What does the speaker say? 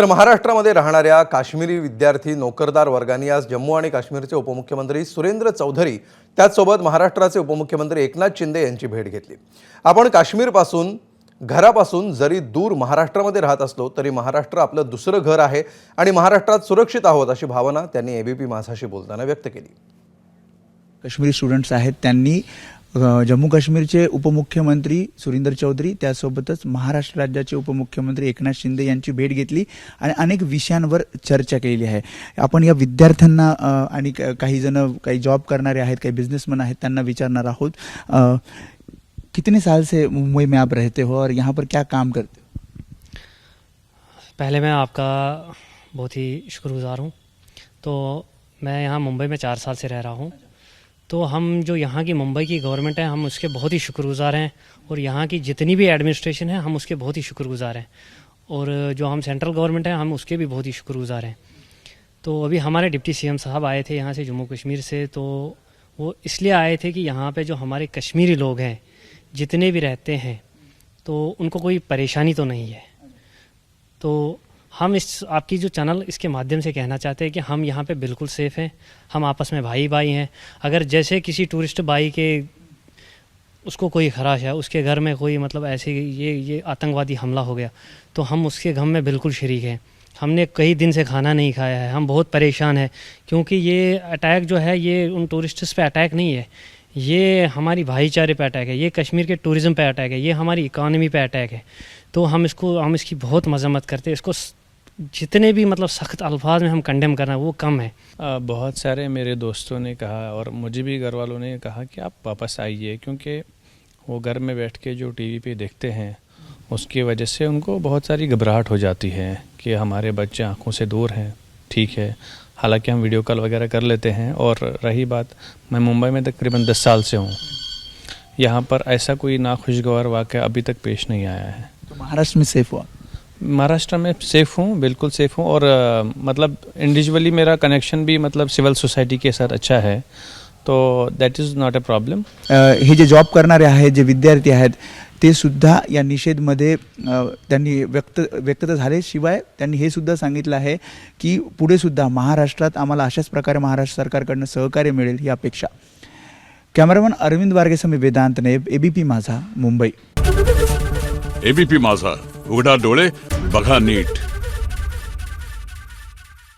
तर महाराष्ट्रामध्ये राहणाऱ्या काश्मीरी विद्यार्थी नोकरदार वर्गांनी आज जम्मू आणि काश्मीरचे उपमुख्यमंत्री सुरेंद्र चौधरी त्याचसोबत महाराष्ट्राचे उपमुख्यमंत्री एकनाथ शिंदे यांची भेट घेतली। आपण काश्मीरपासून घरापासून जरी दूर महाराष्ट्रामध्ये राहत असलो तरी महाराष्ट्र आपलं दुसरं घर आहे आणि महाराष्ट्रात सुरक्षित आहोत अशी भावना त्यांनी एबीपी माझाशी बोलताना व्यक्त केली। काश्मीरी स्टुडंट्स आहेत त्यांनी जम्मू काश्मीरचे उपमुख्यमंत्री सुरेंद्र चौधरी त्यासोबतच महाराष्ट्र राज्याचे उपमुख्यमंत्री एकनाथ शिंदे यांची भेट घेतली आणि अनेक विषयांवर चर्चा केली आहे। आपण या विद्यार्थ्यांना आणि काही जण काही जॉब करणारे आहेत, काही बिझनेसमॅन आहेत, त्यांना विचारणार आहोत कितने साल से मुंबई में आप रहते हो और यहाँ पर क्या काम करते हो? पहले मैं आपका बहुत ही शुक्रगुजार हूँ। तो मैं यहाँ मुंबई में 4 साल से रह रहा हूँ। तो हम जो यहाँ की मुंबई की गवर्नमेंट है हम उसके बहुत ही शुक्रगुजार हैं और यहाँ की जितनी भी एडमिनिस्ट्रेशन है हम उसके बहुत ही शुक्रगुजार हैं और जो हम सेंट्रल गवर्नमेंट है हम उसके भी बहुत ही शुक्रगुजार हैं। तो अभी हमारे डिप्टी सीएम साहब आए थे यहाँ से जम्मू कश्मीर से, तो वो इसलिए आए थे कि यहाँ पे जो हमारे कश्मीरी लोग हैं जितने भी रहते हैं तो उनको कोई परेशानी तो नहीं है। तो हम इस आपकी जो चैनल इसके माध्यम से कहना चाहते हैं कि हम यहाँ पे बिल्कुल सेफ़ हैं, हम आपस में भाई भाई हैं। अगर जैसे किसी टूरिस्ट भाई के उसको कोई खराश है, उसके घर में कोई मतलब ऐसे ये आतंकवादी हमला हो गया तो हम उसके गम में बिल्कुल शरीक हैं। हमने कई दिन से खाना नहीं खाया है, हम बहुत परेशान हैं क्योंकि ये अटैक जो है ये उन टूरिस्ट्स पे अटैक नहीं है, ये हमारी भाईचारे पे अटैक है, ये कश्मीर के टूरिज़म पे अटैक है, ये हमारी इकॉनमी पे अटैक है। तो हम इसकी बहुत मजम्मत करते हैं। इसको जितने भी मतलब सख्त अल्फाज में हम कंडेम करना वो कम है। बहुत सारे मेरे दोस्तों ने कहा और मुझे भी घर वालों ने कहा कि आप वापस आइए, क्योंकि वो घर में बैठ के जो टीवी पे देखते हैं उसकी वजह से उनको बहुत सारी घबराहट हो जाती है कि हमारे बच्चे आंखों से दूर हैं। ठीक है, हालांकि हम वीडियो कॉल वगैरह कर लेते हैं। और रही बात, मैं मुंबई में तकरीबन 10 साल से हूँ, यहाँ पर ऐसा कोई नाखुशगवार वाक़या अभी तक पेश नहीं आया है। तो महाराष्ट्र में सेफ हुआ? महाराष्ट्र में सेफ़ हूँ, बिल्कुल सेफ़ हूँ। और मतलब इंडिविजुअली मेरा कनेक्शन भी मतलब सिविल सोसायटी के साथ अच्छा है, तो that is not a problem. हे जे जॉब करणारे आहेत, जे विद्यार्थी आहेत ते सुद्धा या निषेधमध्ये त्यांनी व्यक्त झाले। शिवाय त्यांनी हे सुद्धा सांगितलं आहे की पुढे सुद्धा महाराष्ट्रात आम्हाला अशाच प्रकारे महाराष्ट्र सरकारकडून सहकार्य मिळेल ही अपेक्षा। कॅमेरामन अरविंद वारगेसह वेदांत नेब, एबीपी माझा, मुंबई। एबीपी माझा, उघडा डोळे बघा नीट।